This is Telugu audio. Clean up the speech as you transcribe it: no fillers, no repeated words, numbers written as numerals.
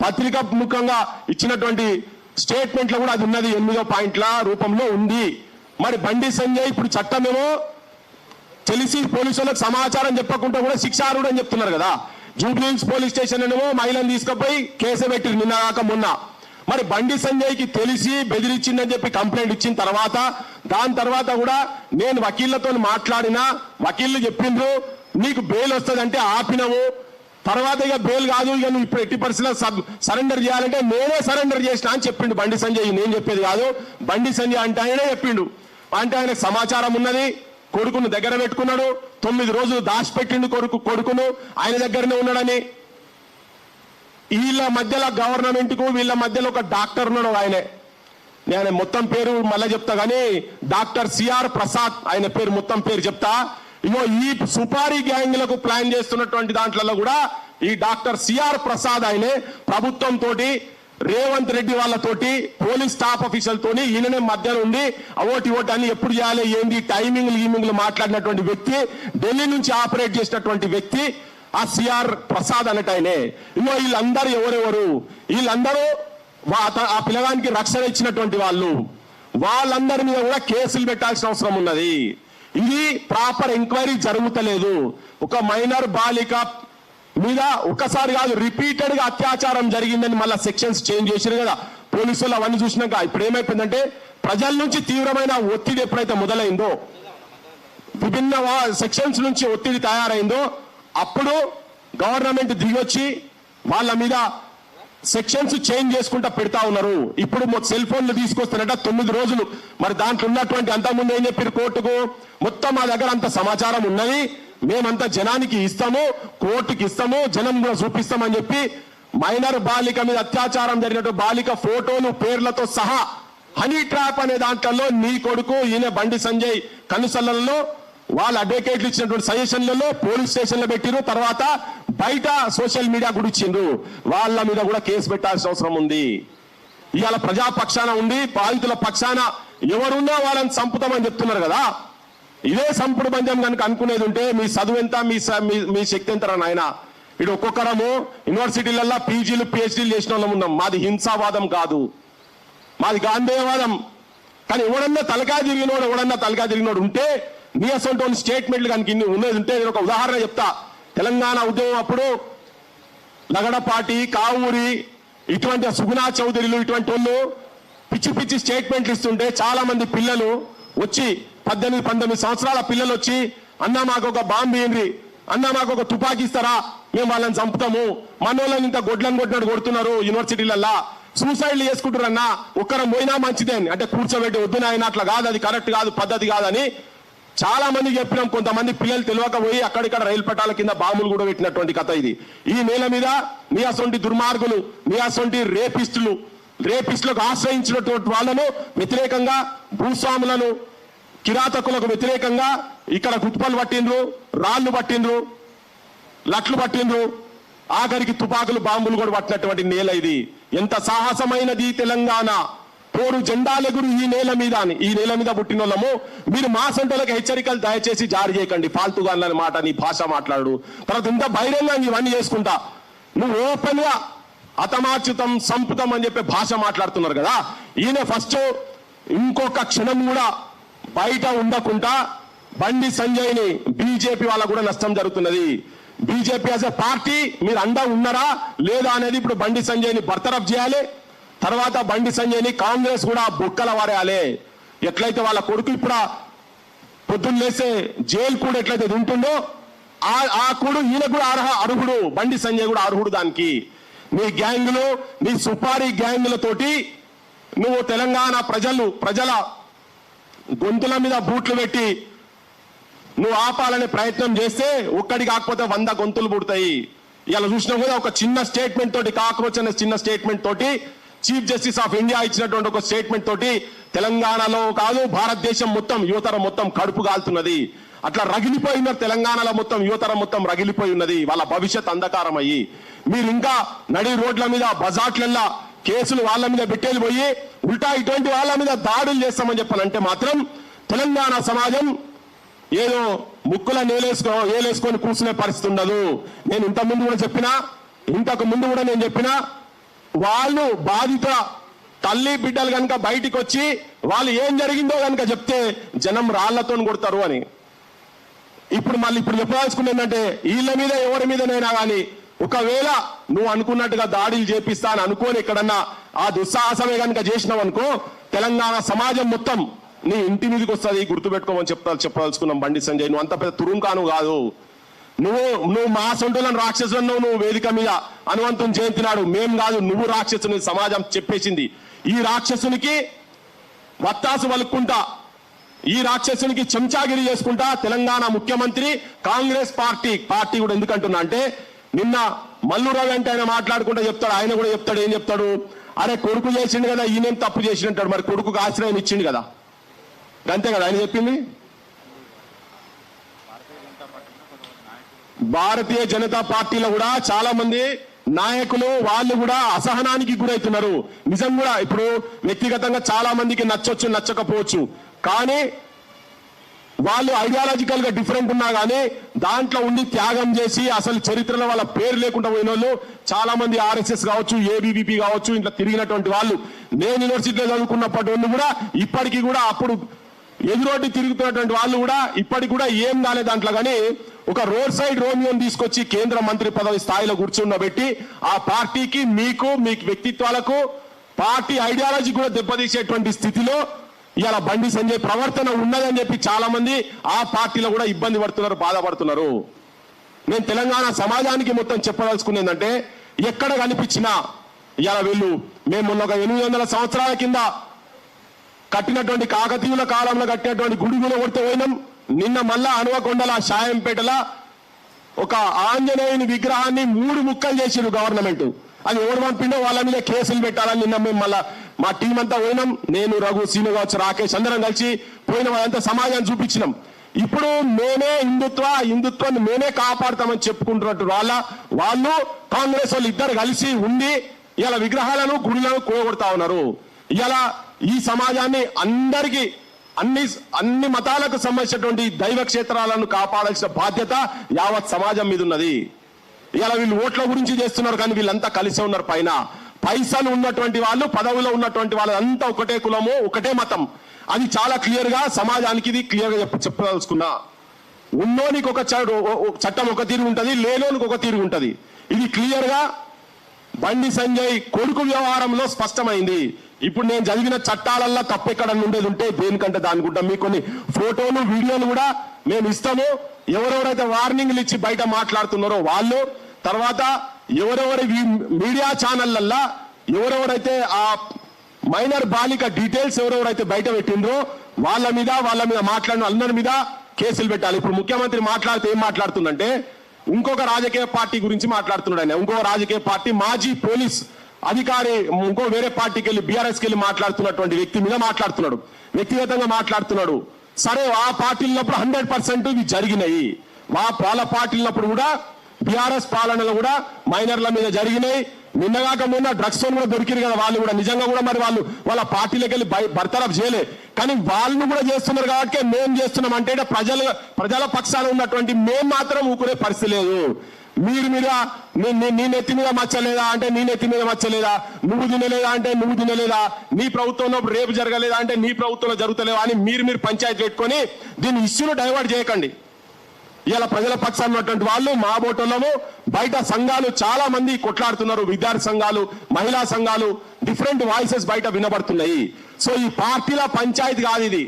పత్రిక ముఖంగా ఇచ్చినటువంటి స్టేట్మెంట్లో కూడా అది ఉన్నది, 8వ పాయింట్ల రూపంలో ఉంది. మరి బండి సంజయ్ ఇప్పుడు చట్టమేమో తెలిసి పోలీసులకు సమాచారం చెప్పకుండా కూడా శిక్షార్హుడు అని చెప్తున్నారు కదా. జూబ్లీహిల్స్ పోలీస్ స్టేషన్ ఏమో మహిళను తీసుకుపోయి కేసు పెట్టి నిన్న కాక మొన్న. మరి బండి సంజయ్కి తెలిసి బెదిరించిందని చెప్పి కంప్లైంట్ ఇచ్చిన తర్వాత దాని తర్వాత కూడా నేను వకీళ్లతో మాట్లాడినా, వకీళ్ళు చెప్పిండ్రు నీకు బెయిల్ వస్తుందంటే ఆపినవు. తర్వాత ఇక బెయిల్ కాదు, ఇక నువ్వు ఇప్పుడు ఎట్టి పరిస్థితుల్లో సరెండర్ చేయాలంటే నేనే సరెండర్ చేసిన అని చెప్పిండు బండి సంజయ్. నేను చెప్పేది కాదు, బండి సంజయ్ అంటే ఆయనే చెప్పిండు. అంటే ఆయనకు సమాచారం ఉన్నది, కొడుకును దగ్గర పెట్టుకున్నాడు, 9 రోజులు దాచిపెట్టిండు కొడుకును ఆయన దగ్గరనే ఉన్నాడని. వీళ్ళ మధ్యలో గవర్నమెంట్ కు వీళ్ళ మధ్యలో ఒక డాక్టర్ ఉన్నాడు, ఆయనే. నేను మొత్తం పేరు మళ్ళీ చెప్తా కానీ డాక్టర్ సిఆర్ ప్రసాద్ ఆయన పేరు, మొత్తం పేరు చెప్తా. ఇగో ఈ సుపారీ గ్యాంగ్లకు ప్లాన్ చేస్తున్నటువంటి దాంట్లో కూడా ఈ డాక్టర్ సిఆర్ ప్రసాద్ ఆయనే ప్రభుత్వం తోటి, రేవంత్ రెడ్డి వాళ్ళతోటి, పోలీస్ స్టాఫ్ ఆఫీసర్ తోని ఈయననే మధ్య నుండి ఓటి అని ఎప్పుడు చేయాలి ఏంది టైమింగ్లు మాట్లాడినటువంటి వ్యక్తి, ఢిల్లీ నుంచి ఆపరేట్ చేసినటువంటి వ్యక్తి ఆ సిఆర్ ప్రసాద్ అన్నట్టయినే. ఇగో వీళ్ళందరూ ఎవరెవరు, వీళ్ళందరూ ఆ పిల్లగానికి రక్షణ ఇచ్చినటువంటి వాళ్ళందరి మీద కూడా కేసులు పెట్టాల్సిన అవసరం ఉన్నది. ఇది ప్రాపర్ ఎంక్వైరీ జరుగుతలేదు. ఒక మైనర్ బాలిక మీద ఒకసారి కాదు రిపీటెడ్ గా అత్యాచారం జరిగిందని మళ్ళీ సెక్షన్స్ చేంజ్ చేశారు కదా పోలీసులు. అవన్నీ చూసినాక ఇప్పుడు ఏమైపోయిందంటే ప్రజల నుంచి తీవ్రమైన ఒత్తిడి ఎప్పుడైతే మొదలైందో, విభిన్న సెక్షన్స్ నుంచి ఒత్తిడి తయారైందో, అప్పుడు గవర్నమెంట్ దిగొచ్చి వాళ్ళ మీద సెక్షన్స్ చేంజ్ చేసుకుంటా పెడతా ఉన్నారు. ఇప్పుడు సెల్ ఫోన్లు తీసుకొస్తారట 9 రోజులు. మరి దాంట్లో ఉన్నటువంటి అంతకుముందు ఏం చెప్పారు కోర్టుకు, మొత్తం మా దగ్గర అంత సమాచారం ఉన్నది, మేమంతా జనానికి ఇస్తాము, కోర్టుకి ఇస్తాము, జనం కూడా చూపిస్తామని చెప్పి మైనర్ బాలిక మీద అత్యాచారం జరిగినట్టు బాలిక ఫోటోలు పేర్లతో సహా హనీ ట్రాప్ అనే దాంట్లో నీ కొడుకు ఈయన బండి సంజయ్ కనుసల్లలో వాళ్ళ అడ్వకేట్లు ఇచ్చినటువంటి సజెషన్లలో పోలీస్ స్టేషన్లో పెట్టిరు. తర్వాత బయట సోషల్ మీడియా కూడా ఇచ్చిండ్రు. వాళ్ళ మీద కూడా కేసు పెట్టాల్సిన అవసరం ఉంది. ఇవాళ ప్రజాపక్షాన ఉండి బాధితుల పక్షాన ఎవరున్నా వాళ్ళని చంపుతామని చెప్తున్నారు కదా. ఇదే సంపుడు బంధం కనుక అనుకునేది ఉంటే మీ చదువు ఎంత, మీ శక్తి ఎంత నాయన. ఇటు ఒక్కొక్కరము యూనివర్సిటీలలో పీజీలు పిహెచ్డీలు చేసిన వాళ్ళం ఉన్నాం. మాది హింసావాదం కాదు, మాది గాంధేయవాదం. కానీ ఎవడన్నా తలకాయ తిరిగినోడు ఉంటే నీ అసలు స్టేట్మెంట్లు కనుక ఇన్ని ఉన్నది ఉంటే నేను ఒక ఉదాహరణ చెప్తా. తెలంగాణ ఉద్యమం అప్పుడు లగడపాటి, కావూరి, ఇటువంటి సుగుణా చౌదరిలు ఇటువంటి వాళ్ళు పిచ్చి స్టేట్మెంట్లు ఇస్తుంటే చాలా మంది పిల్లలు వచ్చి 18-19 సంవత్సరాల పిల్లలు వచ్చి అన్న మాకు ఒక బాంబు ఏంద్రి, అన్న మాకు ఒక తుపాకీ ఇస్తారా, మేము వాళ్ళని చంపుతాము, మనోళ్ళని ఇంత గొడ్లను కొట్టినట్టు కొడుతున్నారు యూనివర్సిటీలల్లా, సూసైడ్లు చేసుకుంటారు అన్న, ఒక్కరం పోయినా మంచిదే అంటే కూర్చోబెట్టి వద్దు నాయన అట్లా కాదు, అది కరెక్ట్ కాదు, పద్ధతి కాదని చాలా మంది చెప్పినాం. కొంతమంది పిల్లలు తెలియక పోయి అక్కడిక్కడ రైలు పట్టాల కింద బాంబులు కూడా పెట్టినటువంటి కథ ఇది. ఈ నేల మీద మీ అసొంటి దుర్మార్గులు, మీ అసొంటి రేపిస్టులకు ఆశ్రయించినటువంటి వాళ్ళను వ్యతిరేకంగా, భూస్వాములను కిరాతకులకు వ్యతిరేకంగా ఇక్కడ గుత్పలు పట్టిండ్రు, రాళ్లు పట్టిండ్రు, లట్లు పట్టిండ్రు, ఆఖరికి తుపాకులు బాంబులు కూడా పట్టినటువంటి నేల ఇది. ఎంత సాహసమైనది తెలంగాణ, పోరు జెండాలెగురు ఈ నేల మీద అని. ఈ నేల మీద పుట్టిన వాళ్ళము మీరు మా సొంతలకు హెచ్చరికలు దయచేసి జారీ చేయకండి. ఫాల్తుగా అన్న మాట నీ భాష మాట్లాడు. తర్వాత ఇంత బహిరంగంగా ఇవన్నీ చేసుకుంటా నువ్వు ఓపెన్ గా అతమార్చుతం సంపుతం అని చెప్పే భాష మాట్లాడుతున్నారు కదా. ఈయన ఫస్ట్ ఇంకొక క్షణం కూడా బయట ఉండకుండా బండి సంజయ్ ని బీజేపీ వాళ్ళకు కూడా నష్టం జరుగుతున్నది. బీజేపీ యాజ్ ఎ పార్టీ మీరు అండా ఉన్నారా లేదా అనేది ఇప్పుడు బండి సంజయ్ ని బర్తరఫ్ చేయాలి. తర్వాత బండి సంజయ్ ని కాంగ్రెస్ కూడా బొక్కల వారేయాలి. ఎట్లయితే వాళ్ళ కొడుకు ఇప్పుడు పొద్దున్న లేసే జైలు కూడా ఎట్లయితే ఉంటుందో ఆ కూడా ఈయన కూడా అర్హుడు, బండి సంజయ్ కూడా అర్హుడు దానికి. నీ గ్యాంగులు, నీ సుపారీ గ్యాంగులతోటి నువ్వు తెలంగాణ ప్రజల గొంతుల మీద బూట్లు పెట్టి నువ్వు ఆపాలనే ప్రయత్నం చేస్తే ఒక్కడి కాకపోతే 100 గొంతులు పుడతాయి. ఇలా చూసినా కూడా ఒక చిన్న స్టేట్మెంట్ తోటి, కాక్రోచ్ అనే చిన్న స్టేట్మెంట్ తోటి చీఫ్ జస్టిస్ ఆఫ్ ఇండియా ఇచ్చినటువంటి ఒక స్టేట్మెంట్ తోటి తెలంగాణలో కాదు భారతదేశం మొత్తం యువతరం మొత్తం కడుపు కాలుతున్నది. అట్లా రగిలిపోయినారు తెలంగాణలో మొత్తం యువతరం మొత్తం రగిలిపోయి ఉన్నది. వాళ్ళ భవిష్యత్ అంధకారం అయ్యి మీరు ఇంకా నడి రోడ్ల మీద బజాట్లల్లా కేసులు వాళ్ళ మీద పెట్టేది పోయి ఉల్టా ఇటువంటి వాళ్ళ మీద దాడులు చేస్తామని చెప్పాలంటే మాత్రం తెలంగాణ సమాజం ఏదో ముక్కుల ఏలేసుకొని కూర్చునే పరిస్థితి ఉండదు. నేను ఇంతకు ముందు కూడా నేను చెప్పినా వాళ్ళు బాధిత తల్లి బిడ్డలు కనుక బయటికి వచ్చి వాళ్ళు ఏం జరిగిందో కనుక చెప్తే జనం రాళ్లతో కొడతారు అని. ఇప్పుడు చెప్పదలుచుకుంది ఏంటంటే వీళ్ళ మీద ఎవరి మీదనైనా కానీ ఒకవేళ నువ్వు అనుకున్నట్టుగా దాడులు చేపిస్తా అని అనుకోని ఎక్కడన్నా ఆ దుస్సాహసమే కనుక చేసినావు అనుకో, తెలంగాణ సమాజం మొత్తం నీ ఇంటి మీదకి వస్తుంది, గుర్తుపెట్టుకోమని చెప్పదలుచుకున్నాం. బండి సంజయ్, నువ్వు అంత పెద్ద తురుంకాను కాదు. నువ్వు మా సొంటులను రాక్షసులను నువ్వు వేదిక మీద హనుమంతుని జయంతినాడు మేం కాదు, నువ్వు రాక్షసుని సమాజం చెప్పేసింది. ఈ రాక్షసునికి వత్తాసు వలుక్కుంటా, ఈ రాక్షసునికి చెంచాగిరి చేసుకుంటా తెలంగాణ ముఖ్యమంత్రి కాంగ్రెస్ పార్టీ కూడా ఎందుకంటున్నా అంటే, నిన్న మల్లురావు అంటే ఆయన మాట్లాడుకుంటూ చెప్తాడు, ఆయన కూడా చెప్తాడు. ఏం చెప్తాడు? అరే కొడుకు చేసిండు కదా, ఈయనేం తప్పు చేసినట్టాడు, మరి కొడుకుకు ఆశ్రయం ఇచ్చిండు కదా, అంతే కదా ఆయన చెప్పింది. భారతీయ జనతా పార్టీలో కూడా చాలా మంది నాయకులు వాళ్ళు కూడా అసహనానికి గురవుతున్నారు. నిజం కూడా ఇప్పుడు వ్యక్తిగతంగా చాలా మందికి నచ్చొచ్చు నచ్చకపోవచ్చు, కానీ వాళ్ళు ఐడియాలజికల్ గా డిఫరెంట్ ఉన్నా కానీ దాంట్లో ఉండి త్యాగం చేసి అసలు చరిత్రలో వాళ్ళ పేరు లేకుండా పోయిన వాళ్ళు చాలా మంది ఆర్ఎస్ఎస్ కావచ్చు, ఏబీవీపీ కావచ్చు, ఇంట్లో తిరిగినటువంటి వాళ్ళు. నేను యూనివర్సిటీలో చదువుకున్నప్పటి వాళ్ళు కూడా ఇప్పటికీ కూడా అప్పుడు ఎదురోటి తిరుగుతున్నటువంటి వాళ్ళు కూడా ఇప్పటికి కూడా ఏం కాలేదు దాంట్లో. కానీ ఒక రోడ్ సైడ్ రోమియోని తీసుకొచ్చి కేంద్ర మంత్రి పదవి స్థాయిలో కూర్చుండబెట్టి ఆ పార్టీకి మీ వ్యక్తిత్వాలకు పార్టీ ఐడియాలజీ కూడా దెబ్బతీసేటువంటి స్థితిలో ఇవాళ బండి సంజయ్ ప్రవర్తన ఉన్నదని చెప్పి చాలా మంది ఆ పార్టీలో కూడా ఇబ్బంది పడుతున్నారు, బాధపడుతున్నారు. నేను తెలంగాణ సమాజానికి మొత్తం చెప్పదలుచుకునేందంటే, ఎక్కడ కనిపించినా ఇవాళ వీళ్ళు మేము మొన్న ఒక 800 సంవత్సరాల కింద కట్టినటువంటి కాకతీయుల కాలంలో కట్టినటువంటి గుడి మీద కొడితే పోయినాం. నిన్న మళ్ళా హనుమకొండల షాయంపేటల ఒక ఆంజనేయుని విగ్రహాన్ని 3 ముక్కలు చేసిరు గవర్నమెంట్. అది ఎవరు పంపిండో వాళ్ళ మీద కేసులు పెట్టాలని నిన్న మేము మళ్ళా మా టీం అంతా పోయినాం. నేను, రఘు, శ్రీను కావచ్చు, రాకేష్ అందరం కలిసి పోయినాం. అదంతా సమాజాన్ని చూపించినాం. ఇప్పుడు మేమే హిందుత్వాన్ని మేమే కాపాడుతామని చెప్పుకుంటున్నట్టు వాళ్ళు కాంగ్రెస్ వాళ్ళు ఇద్దరు కలిసి ఉండి ఇలా విగ్రహాలను గుడులను కూడగొడతా ఉన్నారు. ఇలా ఈ సమాజాన్ని అందరికీ అన్ని మతాలకు సంబంధించినటువంటి దైవ క్షేత్రాలను కాపాడాల్సిన బాధ్యత యావత్ సమాజం మీద ఉన్నది. ఇలా వీళ్ళు ఓట్ల గురించి చేస్తున్నారు, కానీ వీళ్ళంతా కలిసే ఉన్నారు. పైన పైసలు ఉన్నటువంటి వాళ్ళు, పదవిలో ఉన్నటువంటి వాళ్ళు అంతా ఒకటే కులము, ఒకటే మతం. అది చాలా క్లియర్ గా సమాజానికి ఇది క్లియర్ గా చెప్పదలుచుకున్నా. ఉన్నోనికి ఒక చట్టం ఒక తీరు ఉంటది, లేనోనికి ఒక తీరు ఉంటది. ఇది క్లియర్ గా బండి సంజయ్ కొడుకు వ్యవహారంలో స్పష్టమైంది. ఇప్పుడు నేను చదివిన చట్టాలల్లో తప్పెక్కడ ఉండేది ఉంటే దేనికంటే దానికుంటా మీకు కొన్ని ఫోటోలు, వీడియోలు కూడా మేము ఇస్తాము. ఎవరెవరైతే వార్నింగ్లు ఇచ్చి బయట మాట్లాడుతున్నారో వాళ్ళు, తర్వాత ఎవరెవరి మీడియా ఛానళ్లల్లో ఎవరెవరైతే ఆ మైనర్ బాలిక డీటెయిల్స్ ఎవరెవరైతే బయట పెట్టిండ్రో వాళ్ళ మీద మాట్లాడిన అందరి మీద కేసులు పెట్టాలి. ఇప్పుడు ముఖ్యమంత్రి మాట్లాడితే ఏం మాట్లాడుతుందంటే, ఇంకొక రాజకీయ పార్టీ గురించి మాట్లాడుతున్నాడు ఆయన. ఇంకొక రాజకీయ పార్టీ మాజీ పోలీస్ అధికారి ఇంకో వేరే పార్టీకి వెళ్ళి బీఆర్ఎస్కి వెళ్ళి మాట్లాడుతున్నటువంటి వ్యక్తి మీద మాట్లాడుతున్నాడు, వ్యక్తిగతంగా మాట్లాడుతున్నాడు. సరే, ఆ పార్టీలప్పుడు 100% ఇవి జరిగినాయి. వాళ్ళ పార్టీలప్పుడు కూడా బీఆర్ఎస్ పాలనలో కూడా మైనర్ల మీద జరిగినాయి. నిన్నగాక మొన్న డ్రగ్స్ కూడా దొరికిరు కదా, వాళ్ళు కూడా నిజంగా కూడా మరి వాళ్ళ పార్టీలకు వెళ్ళి బర్తరఫ్ చేయలే, కానీ వాళ్ళు కూడా చేస్తున్నారు కాబట్టి మేము చేస్తున్నాం. అంటే ప్రజల పక్షాన ఉన్నటువంటి మేము మాత్రం ఊకునే పరిస్థితి లేదు. మీరు మీద నీ నెత్తి మీద మచ్చలేదా అంటే నీ నెత్తి మీద మచ్చలేదా, నువ్వు తినలేదా అంటే నువ్వు తినలేదా, నీ ప్రభుత్వంలో రేపు జరగలేదా అంటే నీ ప్రభుత్వంలో జరుగుతలేవా అని మీరు పంచాయతీ పెట్టుకొని దీన్ని ఇష్యూను డైవర్ట్ చేయకండి. ఇలా ప్రజల పక్షాన ఉన్నటువంటి వాళ్ళు మా బోటోళ్ళము, బయట సంఘాలు చాలా మంది కొట్లాడుతున్నారు, విద్యార్థి సంఘాలు, మహిళా సంఘాలు, డిఫరెంట్ వాయిసెస్ బయట వినబడుతున్నాయి. సో ఈ పార్టీల పంచాయతీ కాదు ఇది.